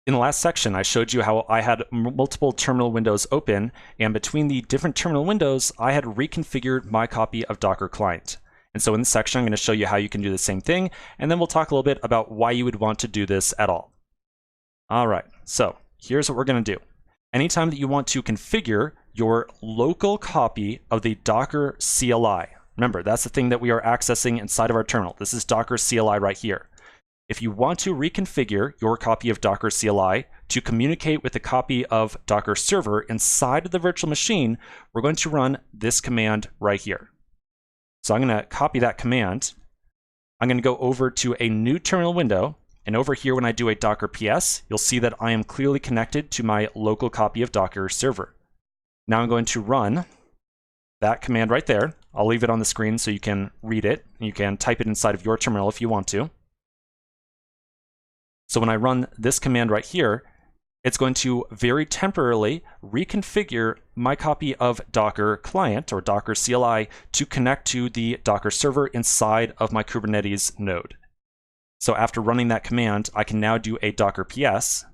In the last section, I showed you how I had multiple terminal windows open, and between the different terminal windows, I had reconfigured my copy of Docker client. And so in this section, I'm going to show you how you can do the same thing, and then we'll talk a little bit about why you would want to do this at all. All right, so here's what we're going to do. Anytime that you want to configure your local copy of the Docker CLI, remember, that's the thing that we are accessing inside of our terminal. This is Docker CLI right here. If you want to reconfigure your copy of Docker CLI to communicate with a copy of Docker server inside of the virtual machine, we're going to run this command right here. So I'm going to copy that command. I'm going to go over to a new terminal window. And over here, when I do a Docker PS, you'll see that I am clearly connected to my local copy of Docker server. Now I'm going to run that command right there. I'll leave it on the screen so you can read it. You can type it inside of your terminal if you want to. So when I run this command right here, it's going to very temporarily reconfigure my copy of Docker client or Docker CLI to connect to the Docker server inside of my Kubernetes node. So after running that command, I can now do a Docker PS,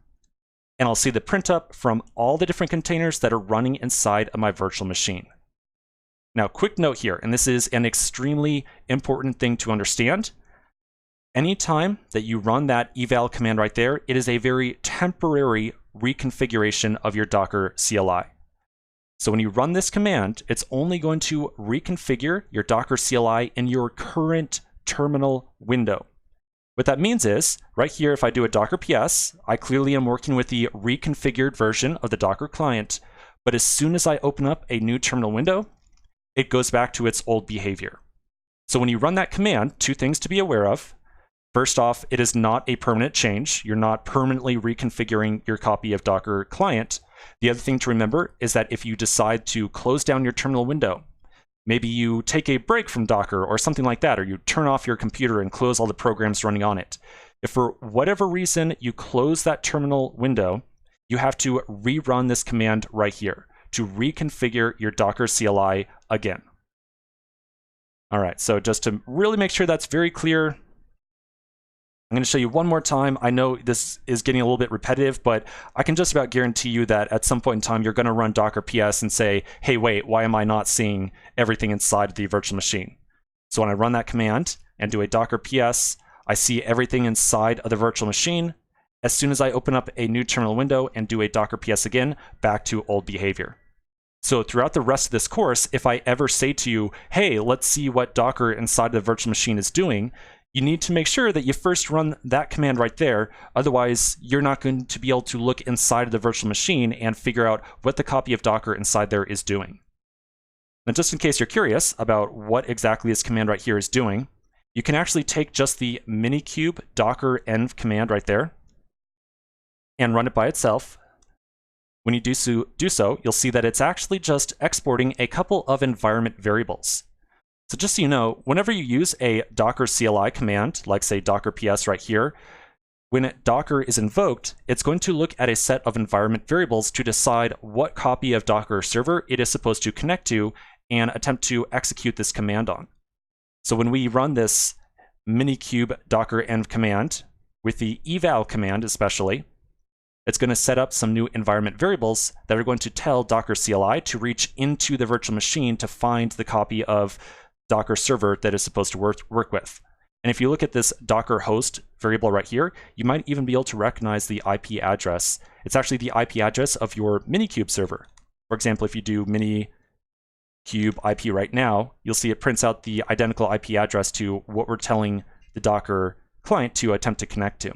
and I'll see the print up from all the different containers that are running inside of my virtual machine. Now, quick note here, and this is an extremely important thing to understand. Anytime that you run that eval command right there, it is a very temporary reconfiguration of your Docker CLI. So when you run this command, it's only going to reconfigure your Docker CLI in your current terminal window. What that means is, right here, if I do a Docker PS, I clearly am working with the reconfigured version of the Docker client, but as soon as I open up a new terminal window, it goes back to its old behavior. So when you run that command, two things to be aware of. First off, it is not a permanent change. You're not permanently reconfiguring your copy of Docker client. The other thing to remember is that if you decide to close down your terminal window, maybe you take a break from Docker or something like that, or you turn off your computer and close all the programs running on it. If for whatever reason you close that terminal window, you have to rerun this command right here to reconfigure your Docker CLI again. All right, so just to really make sure that's very clear, I'm going to show you one more time. I know this is getting a little bit repetitive, but I can just about guarantee you that at some point in time, you're going to run Docker PS and say, hey, wait, why am I not seeing everything inside the virtual machine? So when I run that command and do a Docker PS, I see everything inside of the virtual machine. As soon as I open up a new terminal window and do a Docker PS again, back to old behavior. So throughout the rest of this course, if I ever say to you, hey, let's see what Docker inside the virtual machine is doing, you need to make sure that you first run that command right there. Otherwise, you're not going to be able to look inside of the virtual machine and figure out what the copy of Docker inside there is doing. Now, just in case you're curious about what exactly this command right here is doing, you can actually take just the minikube docker env command right there and run it by itself. When you do so, you'll see that it's actually just exporting a couple of environment variables. So just so you know, whenever you use a Docker CLI command, like say Docker PS right here, when Docker is invoked, it's going to look at a set of environment variables to decide what copy of Docker server it is supposed to connect to and attempt to execute this command on. So when we run this minikube docker env command, with the eval command especially, it's going to set up some new environment variables that are going to tell Docker CLI to reach into the virtual machine to find the copy of Docker server that is supposed to work with. And if you look at this Docker host variable right here, you might even be able to recognize the IP address. It's actually the IP address of your minikube server. For example, if you do minikube IP right now, you'll see it prints out the identical IP address to what we're telling the Docker client to attempt to connect to.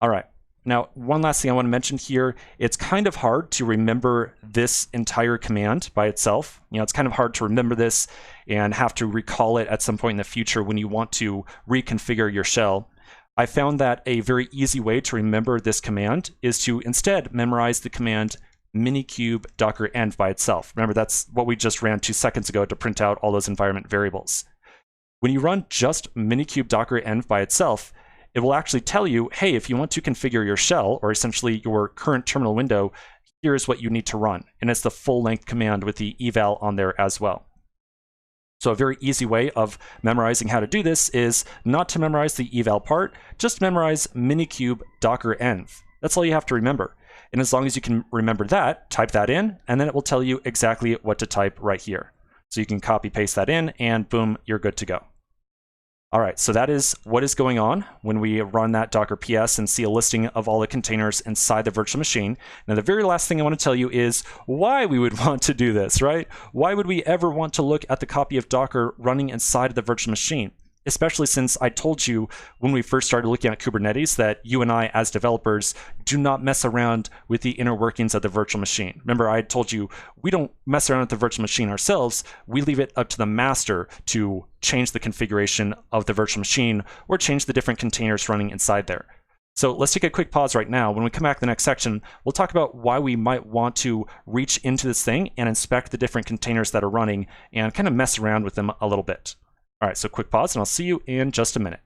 All right. Now, one last thing I want to mention here, it's kind of hard to remember this entire command by itself. You know, it's kind of hard to remember this and have to recall it at some point in the future when you want to reconfigure your shell. I found that a very easy way to remember this command is to instead memorize the command minikube docker env by itself. Remember, that's what we just ran 2 seconds ago to print out all those environment variables. When you run just minikube docker env by itself, it will actually tell you, hey, if you want to configure your shell, or essentially your current terminal window, here's what you need to run. And it's the full-length command with the eval on there as well. So a very easy way of memorizing how to do this is not to memorize the eval part, just memorize minikube docker env. That's all you have to remember. And as long as you can remember that, type that in, and then it will tell you exactly what to type right here. So you can copy paste that in, and boom, you're good to go. All right, so that is what is going on when we run that Docker PS and see a listing of all the containers inside the virtual machine. Now, the very last thing I want to tell you is why we would want to do this, right? Why would we ever want to look at the copy of Docker running inside of the virtual machine? Especially since I told you when we first started looking at Kubernetes that you and I as developers do not mess around with the inner workings of the virtual machine. Remember, I told you we don't mess around with the virtual machine ourselves. We leave it up to the master to change the configuration of the virtual machine or change the different containers running inside there. So let's take a quick pause right now. When we come back to the next section, we'll talk about why we might want to reach into this thing and inspect the different containers that are running and kind of mess around with them a little bit. All right, so quick pause, and I'll see you in just a minute.